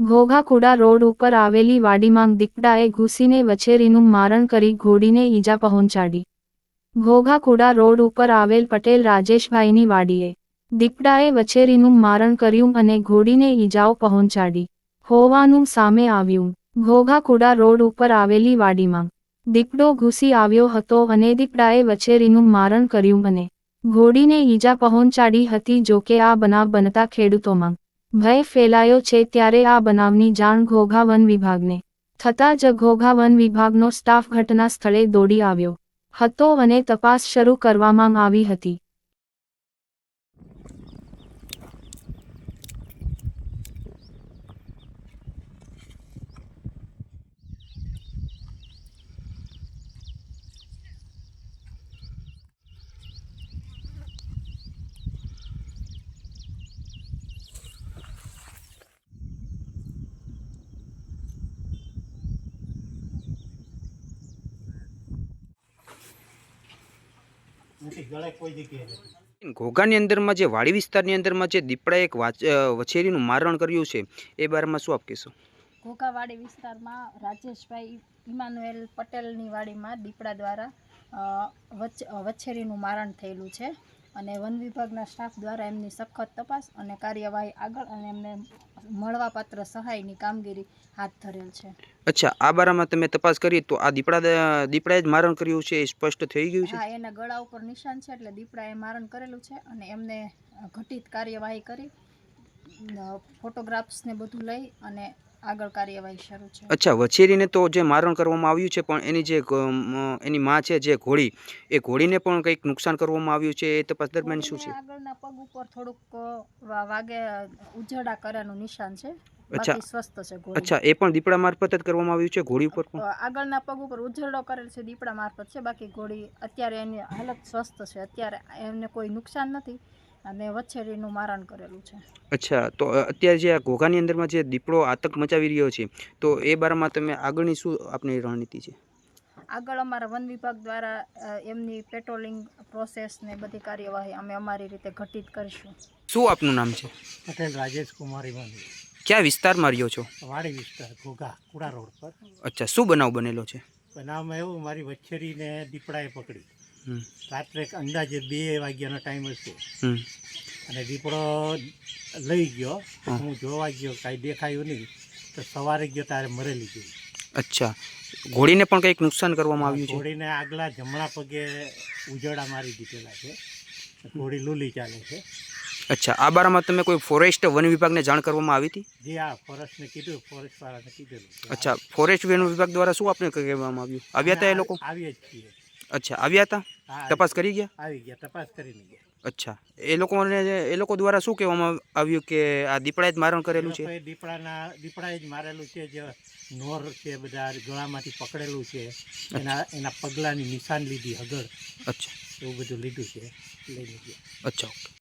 ઘોઘાકુડા road ઉપર આવેલી વાડીમાં દીપડાએ ઘૂસીને વછેરીનું મારણ કરી ઘોડીને ઈજા પહોંચાડી. ઘોઘાકુડા રોડ ઉપર આવેલ પટેલ રાજેશભાઈની વાડીએ દીપડાએ વછેરીનું મારણ કર્યું અને ઘોડીને ઈજાઓ પહોંચાડી હોવાનું સામે આવ્યું. ઘોઘાકુડા રોડ ઉપર આવેલી વાડીમાં દીપડો ઘૂસી આવ્યો હતો અને દીપડાએ વછેરીનું મારણ કર્યું અને ઘોડીને ઈજા પહોંચાડી હતી. જોકે આ બનાવ બનતા ખેડૂતોમાં ભય ફેલાયો છે. ત્યારે આ બનાવની જાણ ઘોઘા વન વિભાગને થતાં જ ઘોઘા વન વિભાગનો સ્ટાફ ઘટના સ્થળે દોડી આવ્યો હતો અને તપાસ શરૂ કરવામાં આવી હતી. ઘોઘાની અંદરમાં જે વાડી વિસ્તારની અંદરમાં જે દીપડાએ એક વછેરીનું મારણ કર્યું છે એ બારેમાં શું આપ કહેશો? ઘોઘાવાડી વિસ્તારમાં રાજેશભાઈ ઇમાનુએલ પટેલની વાડીમાં દીપડા દ્વારા વછેરીનું મારણ થયેલું છે અને વન વિભાગના સ્ટાફ દ્વારા એમની સખત તપાસ અને કાર્યવાહી આગળ અને એમને મળવાપાત્ર સહાયની કામગીરી હાથ ધરેલ છે. અચ્છા, આ બારામાં તમે તપાસ કરી તો આ દીપડાએ જ મારણ કર્યું છે એ સ્પષ્ટ થઈ ગયું છે? હા, એના ગળા ઉપર નિશાન છે એટલે દીપડાએ મારણ કરેલું છે અને એમને ઘટિત કાર્યવાહી કરી ફોટોગ્રાફ્સને બધું લઈ અને આગળ કાર્યવાહી શરૂ છે. અચ્છા, વછેરીને તો જે મારણ કરવામાં આવ્યું છે પણ એની માં છે જે ઘોડી, એ ઘોડીને પણ કંઈક નુકસાન કરવામાં આવ્યું છે એ તપાસ દરમિયાન શું છે? આગળના પગ ઉપર થોડુંક વાગે ઉજડા કર્યાનું નિશાન છે. અચ્છા, સ્વસ્થ છે ઘોડી. અચ્છા, એ પણ દીપડા મારફત જ કરવામાં આવ્યું છે? ઘોડી ઉપર પણ આગળના પગ ઉપર ઉજરડો કરેલ છે દીપડા મારફત છે, બાકી ઘોડી અત્યારે એની હાલત સ્વસ્થ છે, અત્યારે એમને કોઈ નુકસાન નથી અને વછેરીનું મારણ કરેલું છે. અચ્છા, તો અત્યારે જે આ ઘોઘાની અંદરમાં જે દીપડો આતંક મચાવી રહ્યો છે તો એ બારામાં તમે આગળની શું આપની રણનીતિ છે? આગળ અમારા વન વિભાગ દ્વારા એમની પેટ્રોલિંગ પ્રોસેસ ને બધી કાર્યવાહી અમે અમારી રીતે ઘટિત કરીશું. શું આપનું નામ છે? પટેલ રાજેશ કુમારી વાંધી. ક્યાં વિસ્તારમાં રહ્યો છો? વાડી વિસ્તાર, ઘોઘાકુડા રોડ પર. અચ્છા, શું બનાવ બનેલો છે? બનાવમાં એવું, મારી વછેરીને દીપડાએ પકડી. રાત્રે અંદાજે 2 વાગ્યાનો ટાઈમ હશે અને દીપડો લઈ ગયો. હું જોવા ગયો, કાંઈ દેખાયું નહીં, તો સવારે ગયો ત્યારે મરેલી ગઈ. અચ્છા, ઘોડીને પણ કંઈક નુકસાન કરવામાં આવ્યું છે? ઘોડીને આગલા જમણા પગે ઉજડા મારી દીધેલા છે. ઘોડી લૂલી ચાલે છે. અચ્છા, આ બારામાં તમે કોઈ ફોરેસ્ટ વન વિભાગને જાણ કરવામાં આવી હતી? જી હા, ફોરેસ્ટને કીધું, ફોરેસ્ટવાળાને કીધેલું. અચ્છા, ફોરેસ્ટ વન વિભાગ દ્વારા શું આપને કહેવામાં આવ્યું? આવ્યા હતા એ લોકો? આવીએ જ છીએ. અચ્છા, આવ્યા હતા? તપાસ કરી ગયા? આવી ગયા, તપાસ કરીને ગયા. અચ્છા, એ લોકો દ્વારા શું કહેવામાં આવ્યું કે આ દીપડાએ જ મારણ કરેલું છે? દીપડાએ જ મારેલું છે. જે નોર છે બધા ગળામાંથી પકડેલું છે, એના પગલાંની નિશાન લીધી, હગર. અચ્છા, એવું બધું લીધું છે, લઈને ગયા. અચ્છા, ઓકે.